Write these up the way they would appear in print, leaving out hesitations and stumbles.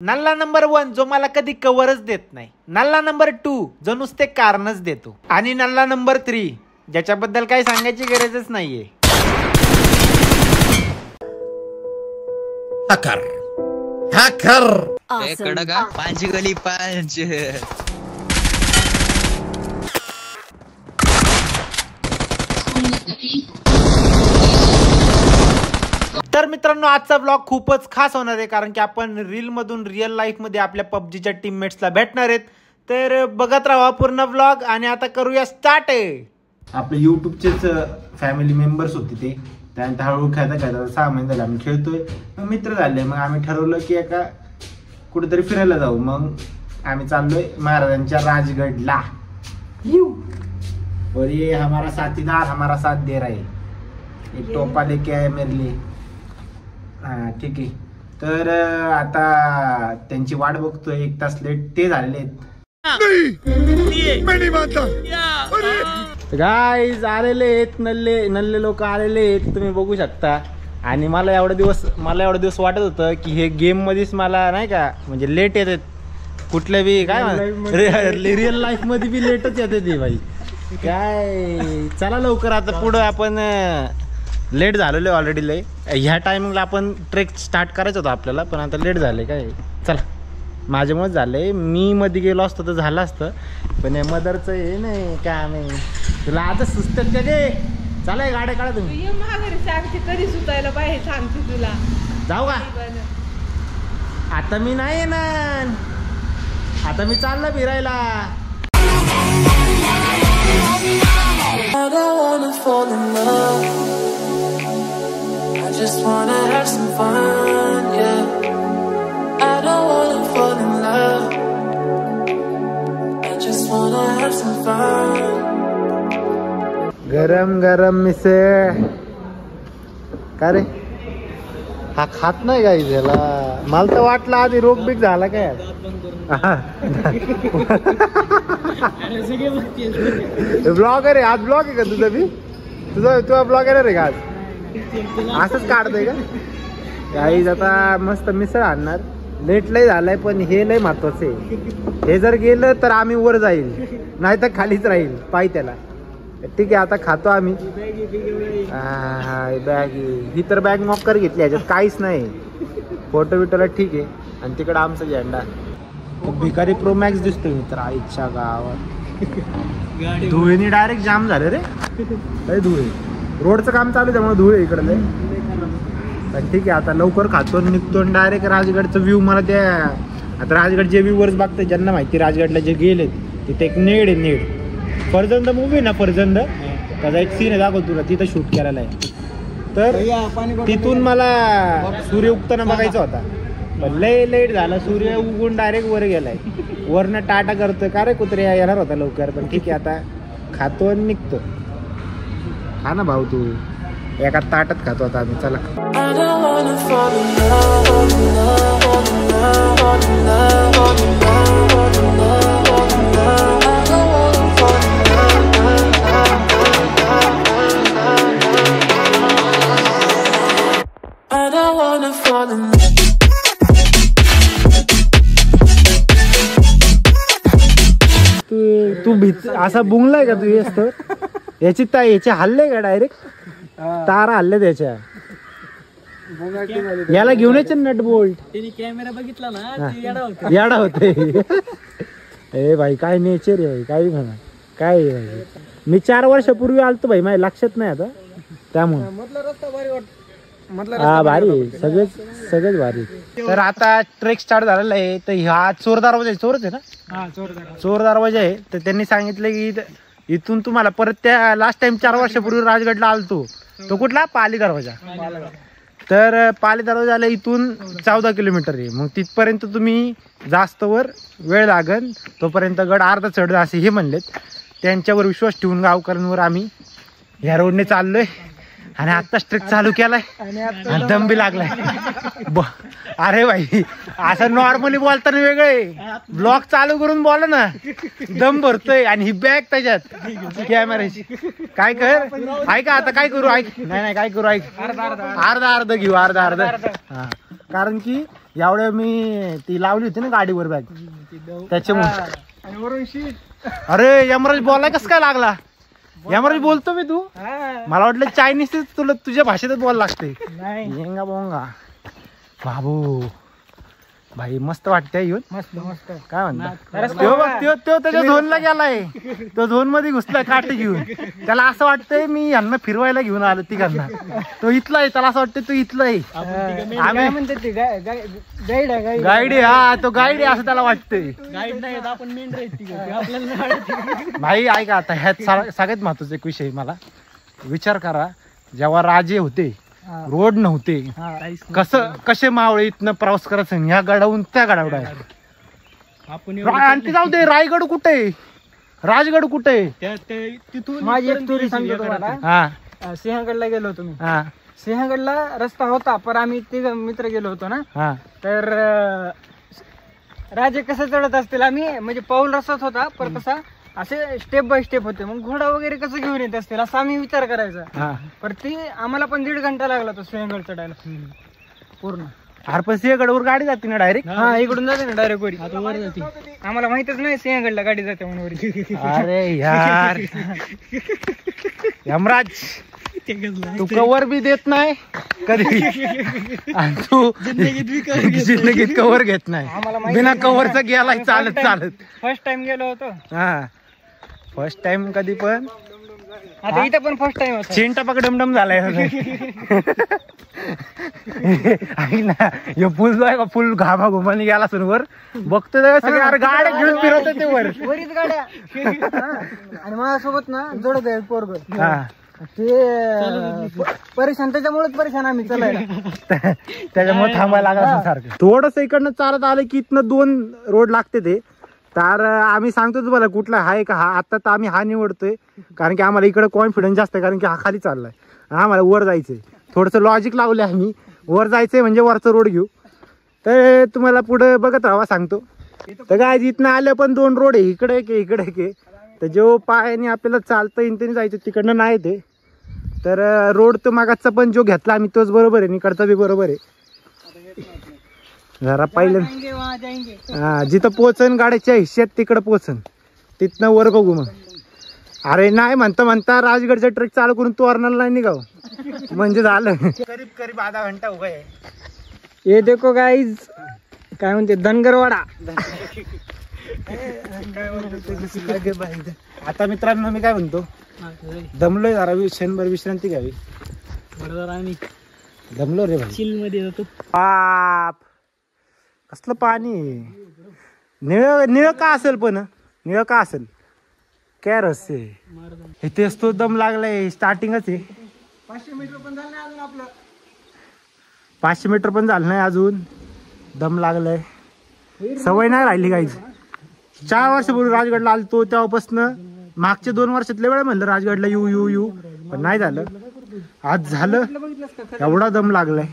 नल्ला number 1 जो मला कधी कव्हरच देत नाही, नल्ला नंबर 2 जो नुसते कारणच देतो, आणि नल्ला नंबर 3 ज्याच्याबद्दल काही सांगायची गरजच नाहीये. हॅकर हॅकर कडका पांच गली पांच. तर मित्रांनो आजचा ब्लॉग खूपच खास होणार आहे, कारण की आपण रील मधून रिअल लाईफ मध्ये आपल्या पबजीच्या टीममेट्सला भेटणार आहेत. तर बघत राहा पूर्ण ब्लॉग. आणि आता करूया स्टार्ट. आपले युट्यूबचेच फॅमिली मेंबर्स होते ते, त्यानंतर हळूहळू खेळता 6 महिने झाले आम्ही खेळतोय. मग मित्र झाले. मग आम्ही ठरवलं की एका कुठेतरी फिरायला जाऊ. मग आम्ही चाललोय महाराजांच्या राजगडला. और ये हमारा साथीदार हमारा साथ दे रहा है, एक टोपा लेके आया मेरे लिए. हा ठीक आहे. तर आता त्यांची वाट बघतोय, 1 तास लेट ते झालेले आहेत. गाईज आलेले आहेत, नल्ले लोक आलेले आहेत, तुम्ही बघू शकता. आणि मला एवढे दिवस वाटत होतं की हे गेम मध्येच मला नाही का म्हणजे लेट येतात कुठल्या बी काय रिअल लाईफ मध्ये बी लेटच येते ते भाई. काय चला लवकर आता पुढं. आपण लेट झालेलो ऑलरेडी लय. ह्या टायमिंगला आपण ट्रेक स्टार्ट करायचं होतं आपल्याला, पण आता लेट झाले. काय चला माझ्यामुळेच झालंय. मी मध्ये गेलो असतो तर झालं असतं, पण हे मदरचं हे नाही काय नाही. तुला आता सुचत का गे? चालाय गाड्या काढा तुम्ही. कधी सुटायला पाहिजे सांगते तुला. जाऊ का आता? मी नाही येणार, आता मी चाललो फिरायला. Just wanna have some fun, yeah. I don't wanna fall in love. I just wanna have some fun. गरम गरम मिसळ. का रे हा खात नाही का त्याला? मला तर वाटलं आधी रोग बीक झाला काय. ब्लॉगर आहे आज. ब्लॉग आहे का तुझा बी? तुझा ब्लॉगर आहे रे का आज? असंच काढतोय का? गाईज आता मस्त मिसळ आणणार. लेट लय झालाय, पण हे लय महत्वाचं आहे. हे जर गेलं तर आम्ही वर जाईल, नाही तर खालीच राहील पाय त्याला. ठीक आहे आता खातो आम्ही. बॅग ही तर बॅग मॉकर घेतली, ह्याच्यात काहीच नाही. फोटो बिटोला ठीक आहे. आणि तिकडं आमचा झेंडा. भिकारी प्रो मॅक्स दिसतोय मित्र. आईच्या गावात धुळेनी डायरेक्ट जाम झाले रे. लय धुळे. रोडचं काम चालू त्यामुळे धुळे इकडे लय. ठीक आहे आता लवकर खातो निघतो. डायरेक्ट राजगडचं व्ह्यू मला त्या आता राजगड जे व्ह्यूवर्स बघते ज्यांना माहिती राजगडला जे गेलेत तिथे एक नेड आहे. नेड फरजंद मूवी ना, फरजंद त्याचा एक सीन आहे दाखव तुला, तिथं शूट केलेला आहे. तर तिथून मला सूर्य उगताना बघायचा होता, पण लय लेट झाला. सूर्य उगून डायरेक्ट वर गेलाय. वरनं टाटा करतो का रे कुत्रे येणार होता लवकर. पण ठीक आहे आता खातो आणि निघतो. खा ना भाऊ तू. एका ताटात खातो आता आम्ही. चला तू असा बुंगलाय का तू? येस तर याची हल्ले का डायरेक्ट तारा हल्ले त्याच्या. याला घेऊन यायचे नट बोल्ट. कॅमेरा बघितला ना याडा होते. ए भाई काय नेचर आहे, काही म्हणा काय भाई. मी 4 वर्षापूर्वी आलतो भाई, माझ्या लक्षात नाही आता. त्यामुळे रस्ता भारी वाटत. हा भारी सगळेच भारी. तर आता ट्रेक स्टार्ट झालेला आहे. तर हा चोर दरवाजा आहे. चोरच आहे ना? चोर दरवाजा आहे. तर त्यांनी सांगितलं की इथून तुम्हाला परत त्या लास्ट टाइम 4 वर्षापूर्वी राजगडला आलतो तो कुठला पाली दरवाजा. तर पाली दरवाजाला इथून 14 किलोमीटर आहे. मग तिथपर्यंत तुम्ही जास्त वर वेळ लागन, तोपर्यंत गड अर्धा चढ असे हे म्हणलेत. त्यांच्यावर विश्वास ठेवून गावकऱ्यांवर आम्ही ह्या रोडने चाललोय. आणि आता ट्रेक चालू केलाय आणि दम बी लागलाय. अरे भाई असं नॉर्मली बोलताना वेगळे, ब्लॉग चालू करून बोला ना, दम भरतोय. आणि ही बॅग त्याच्यात कॅमेऱ्याची. काय कर ऐका आता काय करू. ऐक नाही काय करू. ऐक अर्धा घेऊ. अर्धा हा कारण की एवढ्या मी ती लावली होती ना गाडीवर बॅग त्याच्यामुळे. आणि वरून शीट. अरे यमराज बोलाय कस काय लागला? यमराज बोलतो मी तू? मला वाटलं चायनीज तुला तुझ्या भाषेतच बोलायला लागते. नाही येंगा बोंगा बाबू भाई मस्त वाटतंय येऊन. मस्त मस्त. काय म्हणतात तो बघ तो त्याच्या झोनला गेलाय. तो झोन मध्ये घुसलाय काटे घेऊन. त्याला असं वाटतंय मी यांना फिरवायला घेऊन आलो तिघांना. तो इथला आहे. त्याला असं वाटतं तो इथला आहे. आम्ही म्हणते ते गाईड आहे. गाईड आहे. हा तो गाईड आहे असं त्याला वाटतंय. गाईड नाही आपण मेन राहते आपल्याला. भाई ऐका आता ह्यात सगळ्यात महत्वाचा एक विषय मला विचार करा. जेव्हा राजे होते रोड नव्हते कसे मावळे इथनं प्रवास करायचं ह्या गडावून त्या गडावर आपण आणखी जाऊ दे. रायगड कुठे राजगड कुठे? तिथून माझी एक स्टोरी सांगतो तुम्हाला. हा सिंहगडला गेलो होतो मी. हा सिंहगडला रस्ता होता पण आम्ही तिघ मित्र गेलो होतो ना. हा तर राजे कसं चढत असतील आम्ही म्हणजे पाऊल रस्ताच होता पण कसा असे स्टेप बाय स्टेप होते. मग घोडा वगैरे कसं घेऊन येत असतील असं आम्ही विचार करायचा. हा पण ती आम्हाला पण 1.5 घंटा लागला तो सिंहगड चढायला पूर्ण. अरे पण सिंहगडवर गाडी जाते ना डायरेक्ट. हा इकडून जाते ना डायरेक्ट वरी. आम्हाला माहितच नाही सिंहगडला गाडी जाते म्हणून वरी. अरे यार यमराज तू कवर बी देत नाही कधी आणि तू जिंदगीत कवर घेत नाही. बिना कवरचा गेलाय चालत चालत. फर्स्ट टाइम गेलो होतो. हा फर्स्ट टाइम कधी पण आता इथं पण फर्स्ट टाइम होता. चिंटा पक डमडम झालाय. ऐक ना हे फुल जो आहे का फुल घामा घुमाने गेला असून वर बघतो सगळे. अरे गाड्या घेऊन फिरवत ते वर वरीच गाड्या. आणि माझ्यासोबत ना जोडत आहे पोरग. हा ते परेशान त्याच्यामुळेच परेशान आम्ही चालायला. त्याच्यामुळे थांबायला लागला सारखं. थोडस इकडनं चालत आलं की इथनं 2 रोड लागते ते. तर आम्ही सांगतो तुम्हाला कुठला आहे का हा. आता तर आम्ही हा निवडतोय कारण की आम्हाला इकडे कॉन्फिडन्स जास्त आहे कारण की हा खाली चाललाय. आम्हाला वर जायचंय. थोडंसं लॉजिक लावलंय आम्ही. वर जायचंय म्हणजे वरचा रोड घेऊ. तर तुम्हाला पुढे बघत राहावा सांगतो. तर काय इथनं आलं पण 2 रोड आहे. इकडे एक इकडे एक. तर जो पायाने आपल्याला चालता येईल त्याने जायचं तिकडनं नाही ते. तर रोड तो मागाचा पण जो घेतला आम्ही तोच बरोबर आहे. इकडचा बी बरोबर आहे. जरा पहिलं हा जिथं पोचन गाड्याच्या हिश्यात तिकडं पोचन तिथनं वर बघू मग. अरे नाही म्हणता राजगडचा ट्रेक चालू करून तोरणाला नाही निघाव म्हणजे झालं. करीब आधा घंटा उभा आहे. हे देखो गाईज काय म्हणते धनगरवाडा. आता मित्रांनो मी काय म्हणतो दमलोय जरा क्षणभर विश्रांती घ्यावी. दमलो रे भाई. चिल मध्ये जातो. बाप कसलं पाणी निळ निळ का असेल पण निळ का असेल काय रस्ते इथेच तो दम लागलाय. स्टार्टिंगच आहे. 500 मीटर पण झालं नाही अजून आपलं. 500 मीटर पण झालं नाही अजून. दम लागलाय. सवय नाही राहिली काहीच. 4 वर्षापूर्वी राजगडला आलतो तेव्हापासून मागच्या 2 वर्षातल्या वेळा म्हणलं राजगडला येऊ पण नाही झालं. आज झालं. एवढा दम लागलाय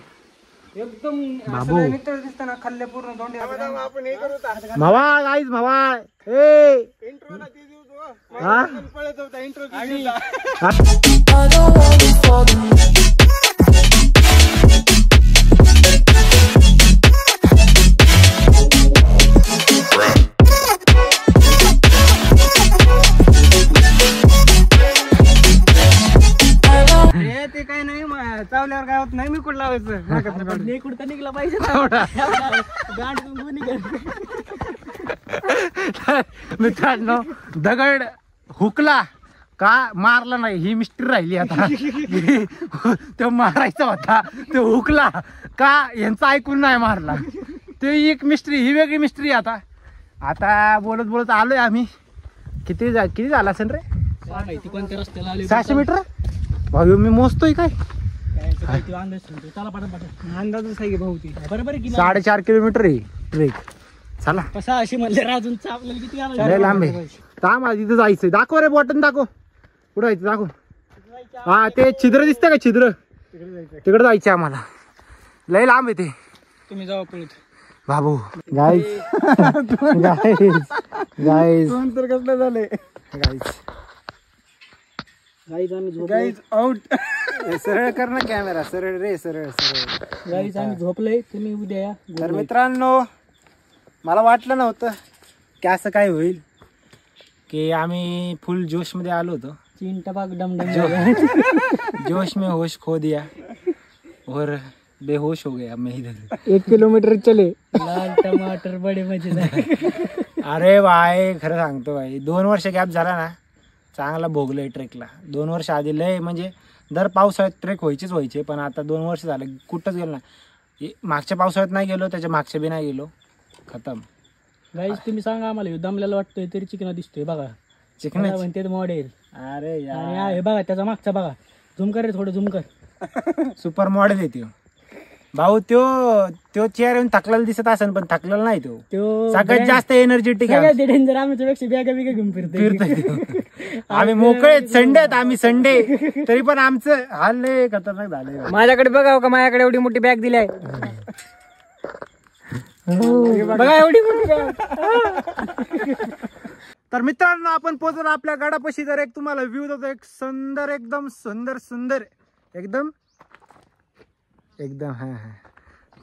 एकदम बाबू. दिसताना खाल्ले पूर्ण तोंडी. आपण हे करू मावा गाईज मावा ए हा I don't wanna fall in love. ते काय नाही चावल्यावर काय होत नाही. मी कुठं लावायचं कुठं निघला पाहिजे. मित्रांनो दगड हुकला का मारला नाही ही मिस्ट्री राहिली आता. तो मारायचा होता तो हुकला का यांचं ऐकून नाही मारला. ते एक मिस्ट्री ही वेगळी मिस्ट्री. आता बोलत आलोय आम्ही. किती झाला असेल रे? कोणत्या रस्त्याला आले 600 मीटर भाऊ मी मोजतोय काय अंदाजच आहे की भाऊ ती बरोबर 4.5 किलोमीटर आहे ट्रेक. चला कसा अशी म्हणले अजून आपल्याला किती लय लांब आहे. मला तिथं जायचंय. दाखव रे बॉटन दाखव कुठं जायचं दाखव. हा ते छिद्र दिसतंय का छिद्र तिकडे जायचंय आम्हाला. लय लांब आहे ते. तुम्ही जाऊ पळत बाबू. गाईज तर कसलं झालंय गाईज गाईज आउट. सरळ कर ना कॅमेरा, सरळ रे, सरळ सरळ. गाईज आम्ही झोपलोय, तुम्ही उद्या या. तर मित्रांनो, मला वाटलं नव्हतं की असं काय होईल, की आम्ही फुल जोश मध्ये आलो होतो. चीन टपाक डमडम जोश में होश खो दिया और बेहोश हो गया मैं इधर. 1 किलोमीटर चले. लाल टमाटर बडे मजेदार. अरे भाई खरं सांगतो भाई, 2 वर्ष गॅप झाला ना, चांगला भोगलोय ट्रेकला. 2 वर्ष आधी लय म्हणजे दर पावसाळ्यात ट्रेक व्हायचे, पण आता 2 वर्ष झाले कुठंच गेलो ना. मागच्या पावसाळ्यात नाही गेलो, त्याच्या मागच्या बी नाही गेलो, खतम. गाईज तुम्ही सांगा आम्हाला, दमलेला वाटतोय तरी चिकना दिसतोय बघा. चिकन म्हणते मॉडेल. अरे आणि यार, हे बघा त्याचा मागचा बघा. झूम कर रे, थोडं झूम कर. सुपर मॉडेल आहे त्यो भाऊ. त्यो चेअर येऊन थकलेला दिसत असेल, पण थकलेला नाही तो. सगळ्यात जास्त एनर्जेटिक डेंजर. आमच्यापेक्षा बॅगा बिगा घेऊन फिरतोय. आम्ही मोकळे संडे आहेत, आम्ही संडे, तरी पण आमचं हाल लय खतरनाक झालंय. माझ्याकडे बघा का, माझ्याकडे एवढी मोठी बॅग दिली आहे. बघा एवढी मोठी बॅग. तर मित्रांनो, आपण पोहोचलो आपल्या गडापाशी. तर एक तुम्हाला व्ह्यू देतो, एक सुंदर, एकदम सुंदर सुंदर, एकदम एकदम. हा हा,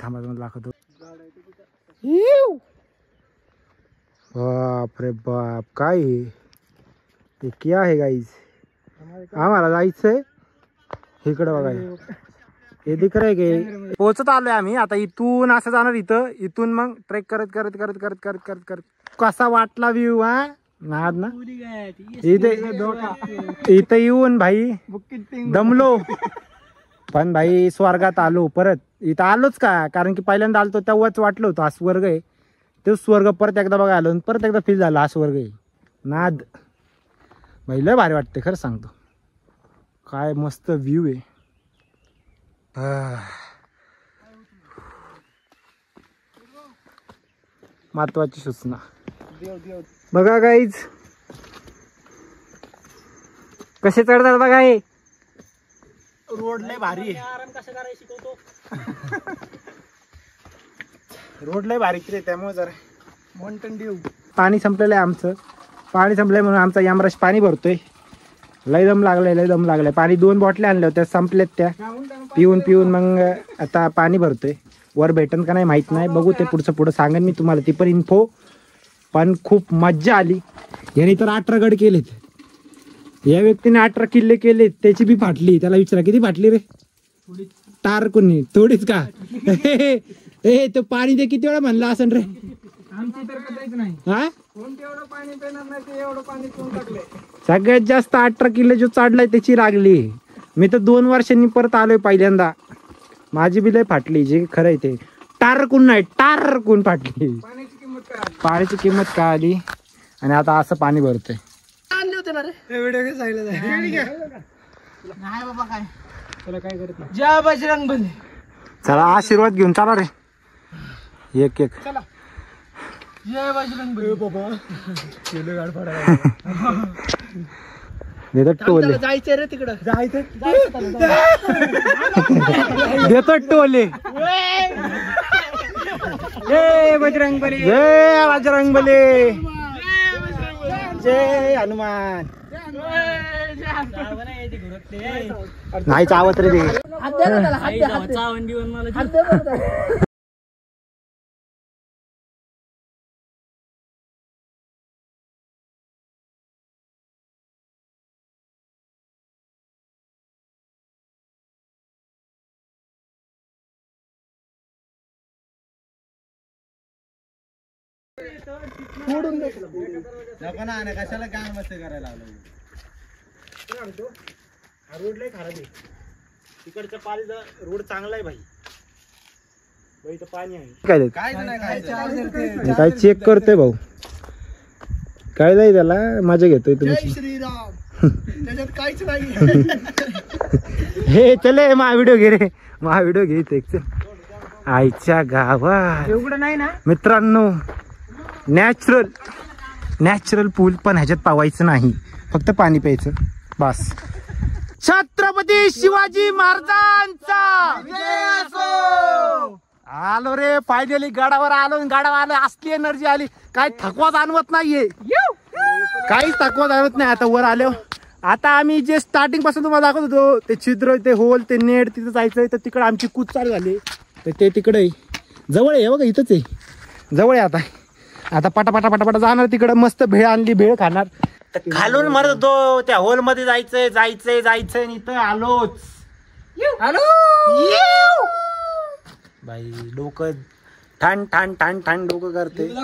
थांबा दाखवतो. बाप रे बाप, काय हे क्या आहे गाईज? आम्हाला जायचंय इकडं बघा, हे दिख रहा है की पोहोचत आलोय आम्ही. आता इथून असं जाणार, इथून मग ट्रेक करत करत करत करत करत करत करत. कसा वाटला व्ह्यू? हा नाद ना, इथं येऊन भाई दमलो, पण भाई स्वर्गात आलो. परत इथं आलोच का, कारण की पहिल्यांदा आलतो तेव्हाच वाटलं होतं हा स्वर्ग आहे. तो स्वर्ग परत एकदा बघा आलो, परत एकदा फील झाला हा स्वर्ग आहे. नाद भाई, लय भारी वाटते खरं सांगतो. काय मस्त व्ह्यू आहे. महत्वाची सूचना बघा गाईज, कसे चढतात बघा. हे रोड लय भारी आहे. आराम कसा करायला शिकवतो. रोड लय भारी रे, त्यामुळे जरा माउंटेन ड्यू. पाणी संपलेलं आहे आमचं. पाणी संपलंय म्हणून आमचा यमराज पाणी भरतोय. लय दम लागलाय. पाणी 2 बॉटल्या आणल्या होत्या, संपल्यात त्या. पिऊन मग आता पाणी भरतोय. वर भेटन का नाही माहित नाही, बघू ते पुढं सांगेन मी तुम्हाला ती पण इन्फो. पण खूप मज्जा आली. याने तर 18 गड केलेत. या व्यक्तीने 18 किल्ले केलेत, त्याची बी फाटली. त्याला विचारा किती फाटली रे? टार कोणी? थोडीच का? ए तो पाणी दे, किती वेळा म्हणला असेल रे? आमची तर कधीच नाही. हा, कोणते एवढं पाणी पिणार नाही, ते एवढं पाणी पिऊन टाकलंय. सगळ्यात जास्त 18 किल्ले जो चढलाय त्याची लागली. मी तर 2 वर्षांनी परत आलोय पहिल्यांदा. माझी बी लय फाटली, जे खरं आहे ते. टारकून नाही, टारकून फाटली. पाण्याची किंमत काय आली, आणि आता असं पाणी भरतोय. जय बजरंग बली. चला आशीर्वाद घेऊन चला रे, एक एक. जय बजरंग बली. बाबा देतो टोले, जायचं रे तिकडं. देतो टोले. जय बजरंग बली. जय बजरंग बली. जय हनुमान. नाही चावत रे ते. चावण बिवण मला. कशाला काय मस्त करायला रोड लय खराब आहे. तिकडच्या पालीचा रोड चांगला आहे भाई. इथं पाणी आहे. काय चेक करतोय भाऊ, काय नाही त्याला मजा घेतोय तुम्ही. त्याच्यात काहीच नाही. हे चले मा व्हिडिओ घे रे, मा व्हिडिओ घे इथे. आईच्या गावात एवढं नाही ना मित्रांनो, नॅचरल पूल, पण ह्याच्यात पावायचं नाही, फक्त पाणी प्यायचं बस. छत्रपती शिवाजी महाराजांचा आलो रे, फायनली गडावर आलो. गडावर आलो, असली एनर्जी आली, काय थकवा जाणवत नाहीये, काहीच थकवा जाणवत नाही. आता वर आलो, आता आम्ही जे स्टार्टिंग पासून तुम्हाला दाखवत होतो ते छिद्र ते होल ते नेट तिथं जायचंय तर तिकडे आमची कूच चालू झाली तर ते तिकडे जवळ आहे बघा इथंच आहे जवळ आहे आता पटापटा जाणार तिकडं मस्त भेळ आणली भेळ खाणार तर खालून म्हणत होतो त्या होल मध्ये जायचंय आणि इथं आलोच बाई डोकं ठाण डोकं करते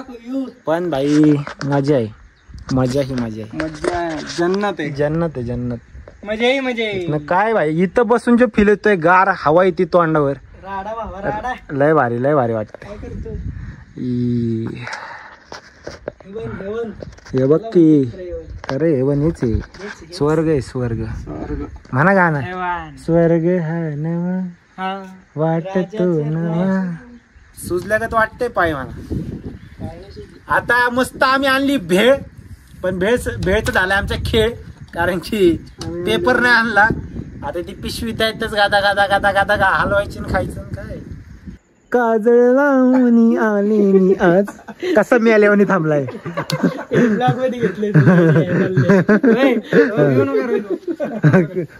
पण बाई मजा आहे मजा आहे जन्नत मजा आहे काय भाई इथं बसून जो फील येतोय गार हवा येते तोंडावर लय भारी वाटत हे बघ की अरे हेवन हेच आहे स्वर्ग म्हणा गाणं स्वर्ग हा नवा वाटतो नवा सुजल्यागत वाटतंय पाय मला आता मस्त आम्ही आणली भेळ पण भेळच झालाय आमचा खेळ कारण की पेपर नाही आणला आता ती पिशवी त्यातच गादा हलवायची खायचं काय काजळ लावणी आली आज कसा मी आल्यावर थांबलाय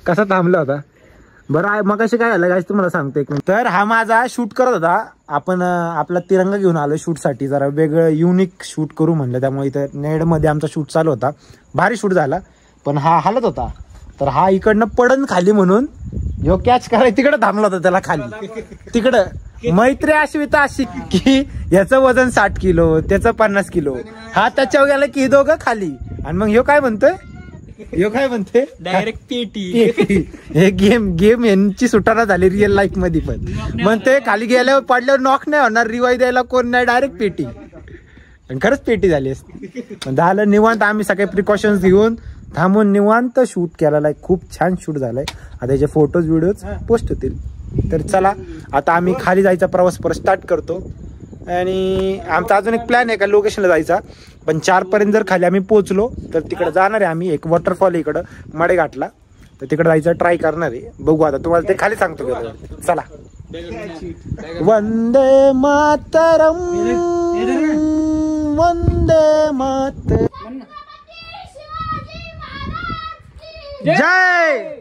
कसा थांबला होता बरं मग असे काय झालं काय तुम्हाला सांगतो एक मिनिट तर हा माझा शूट करत होता आपण आपला तिरंगा घेऊन आलो शूट साठी जरा वेगळं युनिक शूट करू म्हणलं त्यामुळे इथं नेड मध्ये आमचा शूट चालू होता भारी शूट झाला पण हा हालत होता तर हा इकडनं पडन खाली म्हणून ह्यो कॅच करायला तिकडं थांबला होता त्याला खाली तिकडं मैत्री अश्विता अशी की याचं वजन 60 किलो त्याचं 50 किलो हा त्याच्यावर गेला की दोघं खाली आणि मग ह्यो काय म्हणते डायरेक्ट पेटी हे गेम यांची सुटाणा झाली रिअल लाईफ मध्ये पण म्हणते खाली गेल्यावर पडल्यावर नॉक नाही होणार रिवाय द्यायला कोण नाही डायरेक्ट पेटी आणि खरंच पेटी झाली असती पण झालं निवांत आम्ही सगळे प्रिकॉशन्स घेऊन थांबून निवांत शूट केलेला आहे खूप छान शूट झालाय आता त्याचे फोटोज व्हिडिओज पोस्ट होतील तर चला आता आम्ही खाली जायचा प्रवास परत स्टार्ट करतो आणि आमचा अजून एक प्लॅन आहे का लोकेशनला जायचा पण 4 पर्यंत जर खाली आम्ही पोहोचलो तर तिकडे जाणार आहे आम्ही एक वॉटरफॉल इकडं मडेघाटला तर तिकडे जायचं ट्राय करणार आहे बघू आता तुम्हाला ते खाली सांगतो चला वंदे मातरम वंदे मातरम जय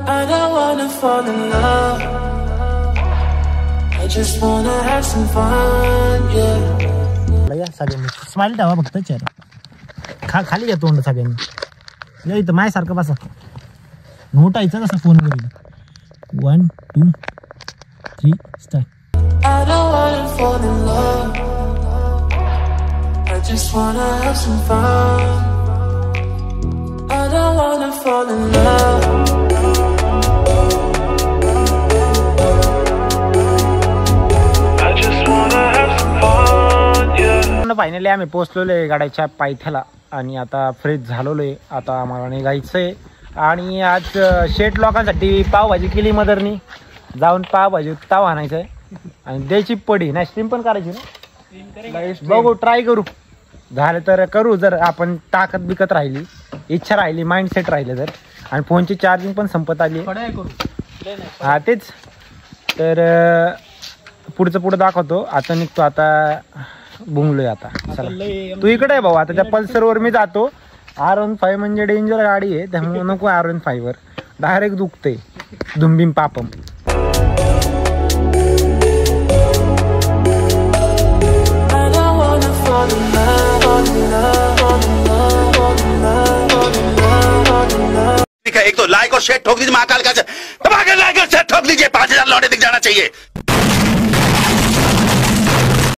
I don't wanna fall in love. I just wanna have some fun, yeah. या सगळ्यांनी स्माइल ठेवा फक्त चेहरा खाली घ्या तोंड सगळ्यांनी या इथं माझ्यासारखं बसा नोटायचं कसं फोनवर 1 2 3 start I don't wanna fall in love. I just wanna have some fun. I don't wanna fall in love. I just wanna have some fun, yeah. Finally आम्ही पोहोचलेलो आहे गाड्याच्या पायथ्याला आणि आता फ्रेश झालेलो आहे आता आम्हाला निघायचंय आणि आज शेट लोकांसाठी पावभाजी केली मदरनी जाऊन पावभाजी ताव आणायचंय आणि द्यायची पडी नाही स्टीम पण करायची ना बघू ट्राय करू झालं तर करू जर आपण ताकद बिकत राहिली इच्छा राहिली माइंडसेट राहिले तर आणि फोनची चार्जिंग पण संपत आली हा तेच तर पुढं दाखवतो आता निघतो आता बुंगलोय आता चला तू इकडे आहे भाऊ आता त्या पल्सरवर मी जातो R15 म्हणजे डेंजर गाडी आहे त्यामुळे नको R15 वर डायरेक्ट दुखते धुंबीम पापम एक तो लाइक और शेयर ठोक दीजिए महाकाल का लाइक और शेयर ठोक लीजिए 5000 लौटे दिख जाना चाहिए।